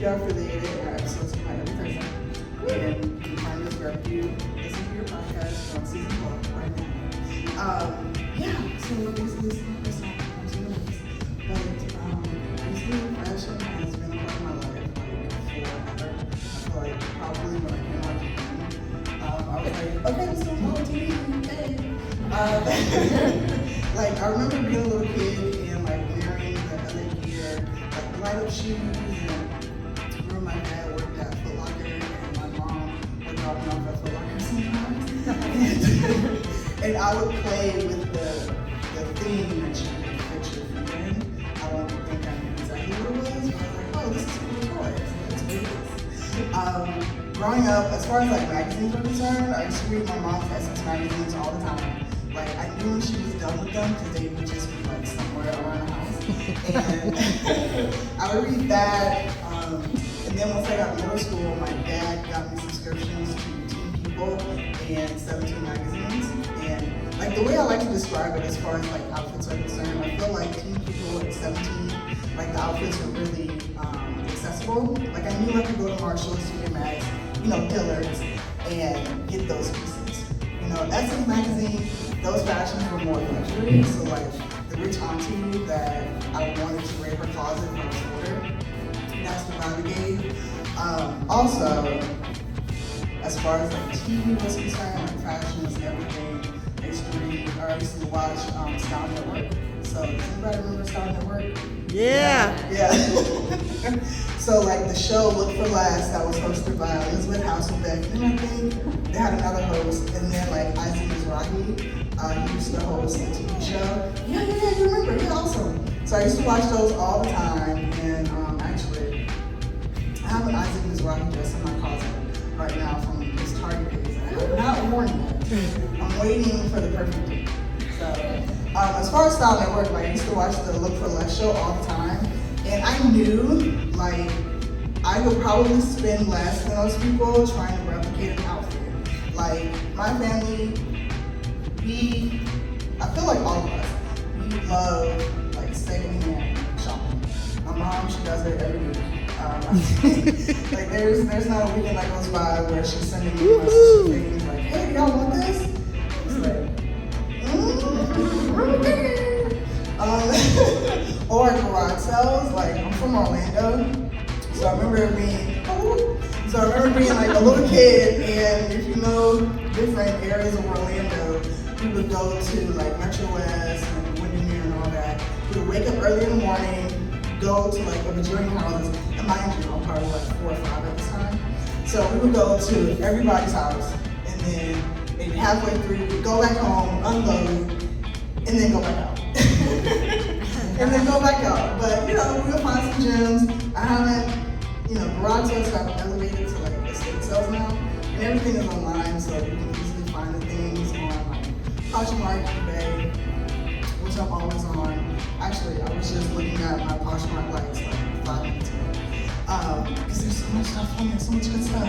out for the 8 a.m. episodes come out every Thursday. And you can find us wherever you listen to your podcast on season 12 right now. Yeah, so basically it's the first time I'm doing this. But basically fashion has been a part of my life like forever. I feel like probably when I came out Japan, I was like, okay, let's do more TV, hey. Like I remember being a little kid and like wearing the LA gear, like light up shoes, and I remember my dad worked at Foot Locker and my mom would drop me off at Foot Locker sometimes. And I would play with the theme that you could picture from in. I don't think I knew exactly what it was, but I was like, oh, this is cool toys. Let's do this. Growing up, as far as like magazines were concerned, I used to read my mom's Essence magazines all the time. Like I knew when she was done with them because they would just be like somewhere around the house. And I would read that. And then once I got to middle school, my dad got me subscriptions to Teen People and 17 magazines. And like the way I like to describe it as far as like outfits are concerned, I feel like Teen People and 17, like the outfits were really accessible. Like I knew I could go to Marshalls, TJ Maxx, Dillard's, and get those pieces. Essence magazine, those fashions were more luxury. So like the rich auntie that I wanted to raid her closet when I was older, that's the vibe it gave. Also, as far as like TV was concerned, like fashion was everything. I used to watch Style Network. So does anybody remember Style Network? Yeah. So like the show Look for Last that was hosted by Elizabeth Hasselbeck, and I think they had another host, and then like Isaac Mizrahi, he used to host a TV show. Yeah, you remember? Yeah, awesome. So I used to watch those all the time, and actually, I have an Isaac Mizrahi dress in my closet right now from his Target days. I have not worn yet. I'm waiting for the perfect date. So as far as Style Network, like I used to watch the Look for Less show all the time. And I knew, like, I would probably spend less than those people trying to replicate an outfit. Like, my family, I feel like all of us, we love, like, secondhand shopping. My mom, she does it every week. Like, there's not a weekend that goes by where she's sending me messages things like, hey, do y'all want this? It's like, okay. Or garage sales. Like I'm from Orlando, so I remember being like a little kid, and if you know different areas of Orlando, we would go to like Metro West and Windermere and all that. We would wake up early in the morning, go to like a bajillion houses, and mind you, I'm probably like 4 or 5 at this time. So we would go to everybody's house, and then maybe halfway through, we'd go back home, unload, and then go back out. And then go back out. But we'll find some gems. I haven't, garage sales have elevated to like estate sales now. And everything is online, so you can easily find the things on like Poshmark, eBay, which I'm always on. Actually, I was just looking at my Poshmark likes like 5 minutes ago. Because there's so much stuff on there, so much good stuff.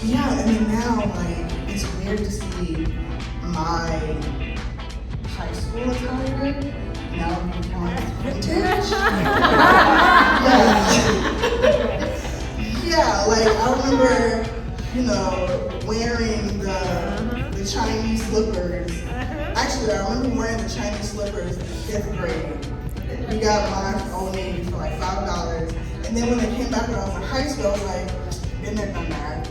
Yeah, and then now, like, it's weird to see my high school attire now become vintage. Yeah, like I remember, wearing the Chinese slippers. Actually, I remember wearing the Chinese slippers in 5th grade. We got mine from Old Navy for like $5. And then when they came back when I was in high school, I was like, been there, done that.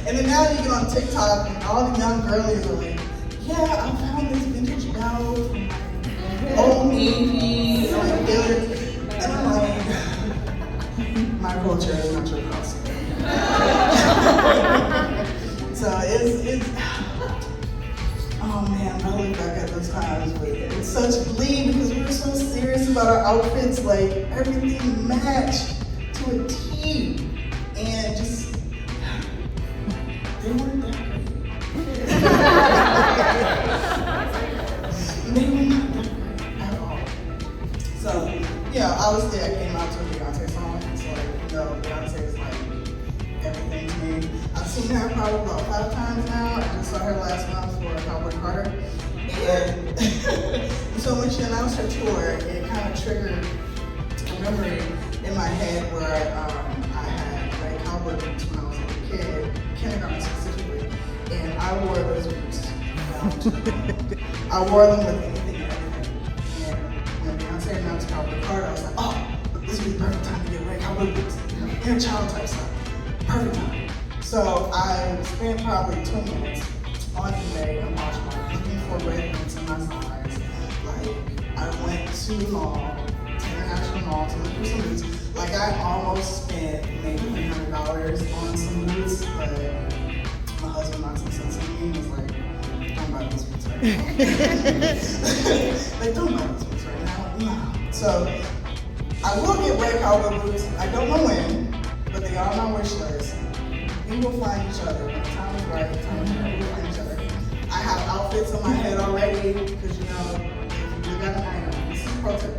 And then now you get on TikTok and all the young girlies are like, yeah, I found this vintage belt from like Old Navy, and I'm like, my culture is not your costume. So it's, oh man, I look back at those times with such glee because we were so serious about our outfits, like everything matched to a T, and just, they weren't that great. They were not that great at all. So, obviously I came out to a Beyonce song, so Beyonce is like everything to me. I've seen her probably about 5 times now. I just saw her last month for Cowboy Carter. And so when she announced her tour, it kind of triggered a memory in my head where I had red cowboy boots when I was a kid, kindergarten specifically, and I wore those boots down to the bone. I wore them with anything and everything. And when Beyonce announced Cowboy Carter, I was like, oh, this would be the perfect time to get red cowboy boots. Inner child type stuff. Perfect time. So I spent probably 20 minutes on eBay and Poshmark looking for red boots in my size. Like, I went to the mall, to International Mall to look for some boots. Like, I almost spent maybe $300 on some boots, but my husband knocked some sense in me and was like, don't buy these boots right now. Like, don't buy these boots right now. No. So, I will get red cowboy boots. I don't know when, but they are on my wish list. We will find each other. When the time is right, the time is right, we will find each other. I have outfits in my head already, because you know, if you look at an item, this is a pro tip.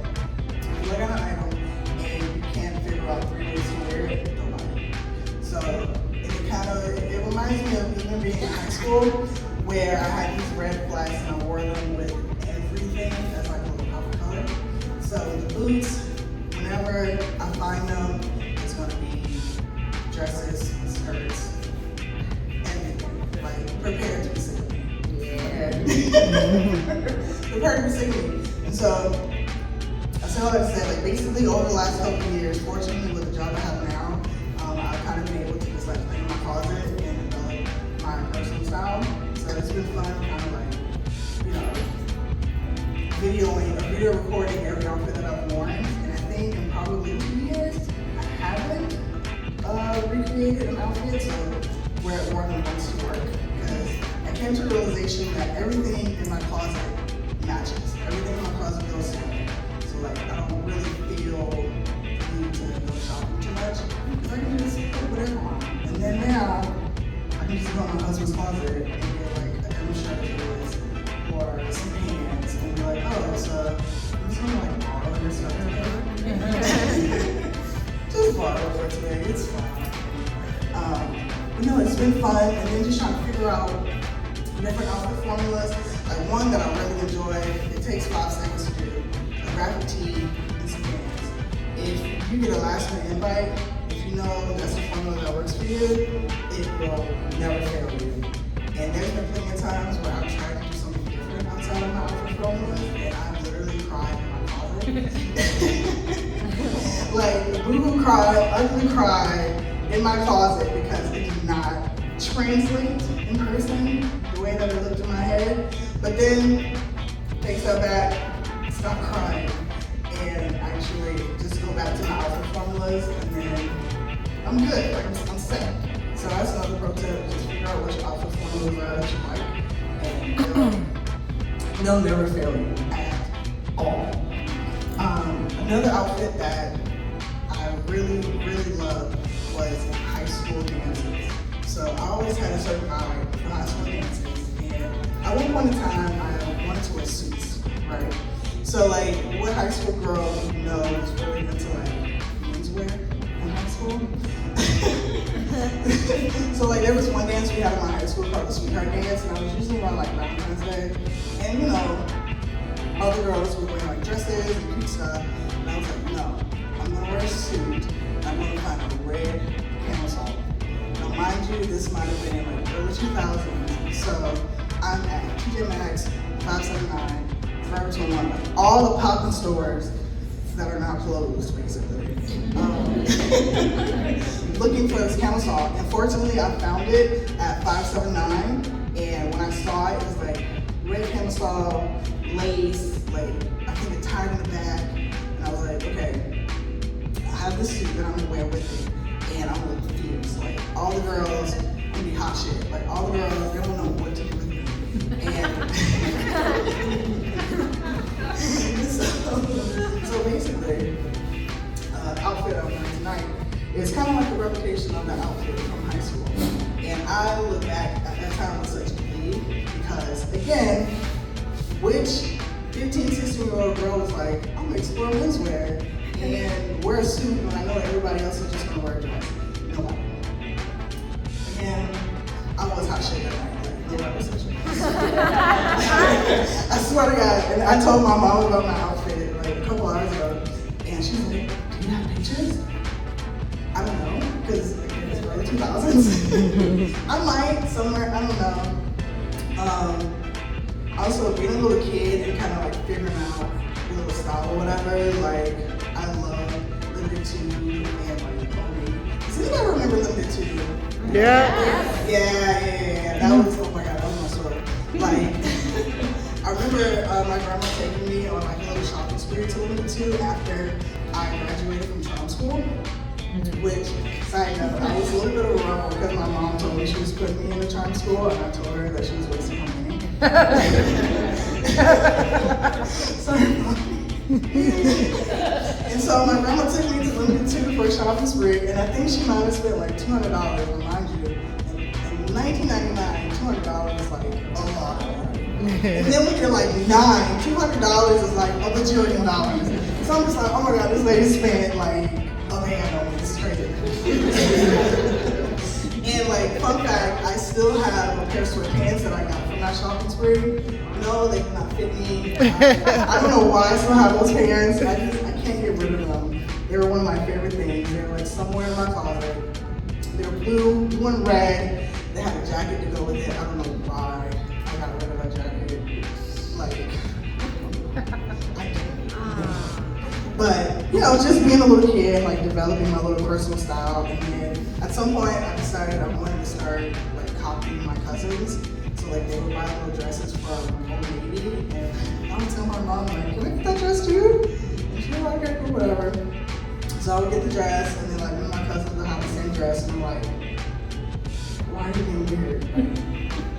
If you look at an item and you can't figure out 3 ways to wear it, don't buy it. So it reminds me of even being in high school, where I had these red flats and I wore them with everything as like a little pop color. So the boots, whenever I find them, it's gonna be dresses, skirts, everything. Like, prepare to be sick of me. Yeah. Prepare to be sick of me. And so, I say all that to say, like, basically over the last couple of years, fortunately with the job I have now, I've kind of been able to just like clean my closet and develop my personal style. So it's been fun, kind of like, you know, video recording every outfit that I've worn. And I think in probably 2 years, I haven't recreated an outfit to wear it more than once to work, because I came to the realization that everything in my closet matches. Everything in my closet goes together. So like, I don't really feel the need to go shopping too much, because I can just put whatever on. And then now, I can just go in my husband's closet and get like a denim shirt of his, or some pants, and be like, oh, so I'm just gonna like borrow your stuff or whatever. Just borrow for today, it's fun. But no, it's been fun, and then just trying to figure out different outfit formulas. Like one that I really enjoy, it takes 5 seconds to do, a graphic tee and some pants. If you get a last minute invite, if you know that's a formula that works for you, it will never fail you. And there's been plenty of times where I've tried to do something different outside of my outfit formulas, and I've literally cried in my closet. Like, boo-hoo cry, ugly cry in my closet because it did not translate in person the way that it looked in my head. But then, take that back, stop crying, and actually just go back to my outfit formulas, and then I'm good, like I'm set. So that's another pro tip, just figure out which outfit formulas that you like, and they'll never fail you at all. Another outfit that I really, really loved was high school dances. So I always had a certain eye for high school dances, and at one point in time, I wanted to wear suits, right? So like, what high school girl you know is really into like menswear in high school? So like, there was one dance we had in my high school called the Sweetheart Dance, and I was usually around like Valentine's Day, and you know, all the girls were wearing like dresses and cute stuff, and I was like, no, I'm gonna wear a suit. I'm gonna find a red camisole. Now, mind you, this might have been like early 2000s, so I'm at TJ Maxx, 579, Forever 21, like all the poppin' stores that are now closed, basically. Looking for this camisole. Unfortunately, I found it at 579, and when I saw it, it was like red camisole, lace, like I think it tied in the back, and I was like, okay, I have this suit that I'm gonna wear with it, and I'm gonna look fierce. Like all the girls, I'm gonna be hot shit. Like all the girls, they don't know what to do with me. And so basically, the outfit I'm wearing tonight is kind of like a replication of the outfit from high school. And I look back at that time with such glee because, again, which 15, 16-year-old girl was like, I'm gonna explore menswear and wear a suit when I know everybody else is just gonna wear a dress. Nobody. Again, I was hot shit that night. Like, no representation. I swear to God, and I told my mom about my outfit like a couple hours ago, and she was like, do you have pictures? I don't know, because it's early 2000s. I might somewhere, I don't know. Also, being a little kid and kind of like figuring out your little style or whatever, like I love Limited 2 and like Omi. Does anybody remember Limited 2? Yeah. Yeah. That was, oh my god, that was my story. Like, I remember my grandma taking me on like a little shopping spree to Limited 2 after I graduated from charm school. Which, side note, I was a little bit of a rebel because my mom told me she was putting me in a charm school, and I told her that she was wasting her money. Sorry, Mom. And so my grandma took me to Limited 2 for a shopping spree, and I think she might have spent like $200, remind you. In 1999, $200 is like a lot of money. And then when you're like 9, $200 is like a bajillion dollars. So I'm just like, oh my god, this lady spent like a man on me. This is crazy. And like, fun fact, I still have a pair of sweatpants that I got from that shopping spree. No, they do not fit me. I don't know why I still have those pants. I can't get rid of them. They were one of my favorite things. They were like somewhere in my closet. They were blue and red. They had a jacket to go with it. I don't know why I got rid of that jacket. Like, I didn't. But, you know, just being a little kid, like developing my little personal style. And then at some point I decided I wanted to start like copying my cousins. So like they would buy little dresses from Old Navy, and I would tell my mom like, can I get that dress too? And she'd be like, okay, cool, whatever. So I would get the dress, and then like me and my cousins would have the same dress, and I'm like, why are you being weird? Like,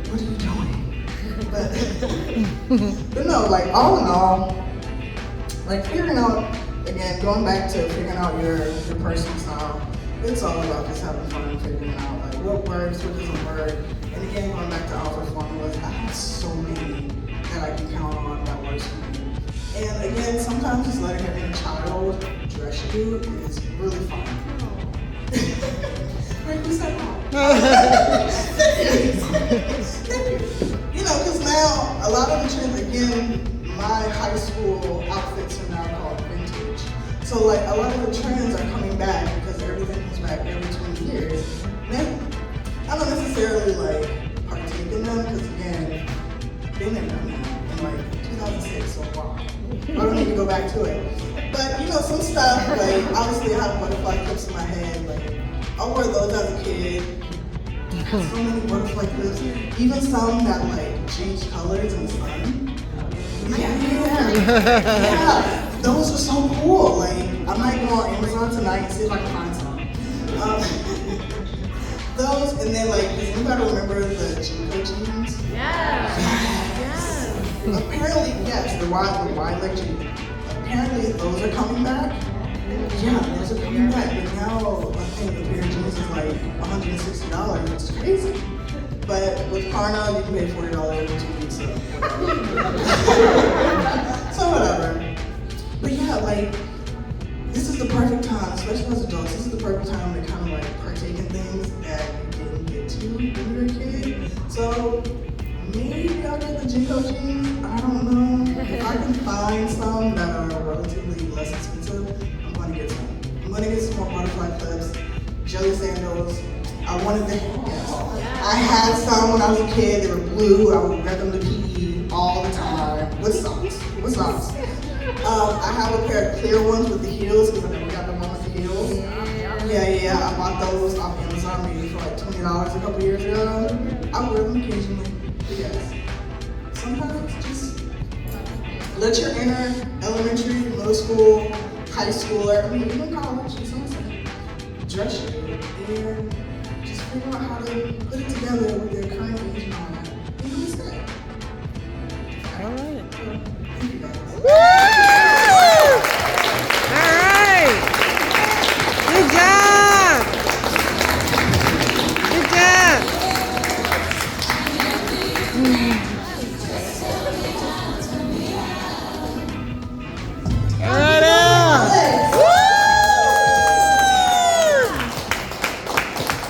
what are you doing? But no, like all in all, like figuring out, again, going back to figuring out your personal style, it's all about just having fun and figuring out like what works, what doesn't work. And again, going back to alpha formulas, I have so many that I can count on that works for me. And again, sometimes just letting your inner child dress you is really fun. Right, who said that? Thank you. You know, because now a lot of the trends, again, my high school outfits are now called vintage. So like a lot of the trends are coming back because everything comes back every 20 years. Then I don't necessarily like partake in them because again, been there done that in like 2006, so wow. I don't need to go back to it. But you know, some stuff, like obviously I have butterfly clips in my head, like I wore those as a kid. So many butterfly clips, even some that like change colors in the sun. Yeah. Those are so cool. Like I might go on Amazon tonight and see if I can find some. Those, and then like, does anybody remember the Jinko jeans? Yes. Apparently, yes, the wide leg jeans. Apparently, those are coming back. Yeah, those are coming back. But now, I think the pair of jeans is like $160, which is crazy. But with Klarna, you can pay $40 every 2 weeks. So whatever. But yeah, like, this is the perfect time, especially as adults, this is the perfect time to kind of like partake in things that you didn't get to when you were a kid. So maybe I'll get the Jinko jeans, I don't know. If I can find some that are relatively less expensive, I'm gonna get some. I'm gonna get some more butterfly clips, jelly sandals. I wanted them, yes. I had some when I was a kid, they were blue, I would wear them to PE all the time, with socks. I have a pair of clear ones with the heels because I never got the one with the heels. Yeah. I bought those off Amazon maybe for like $20 a couple years ago. I wear them occasionally. But yes, sometimes just let your inner elementary, middle school, high schooler, I mean even college, to some extent, dress you and just figure out how to put it together with your current age and all that. And you'll be set. All right. Thank you guys. Woo! All right. Good job. Good job.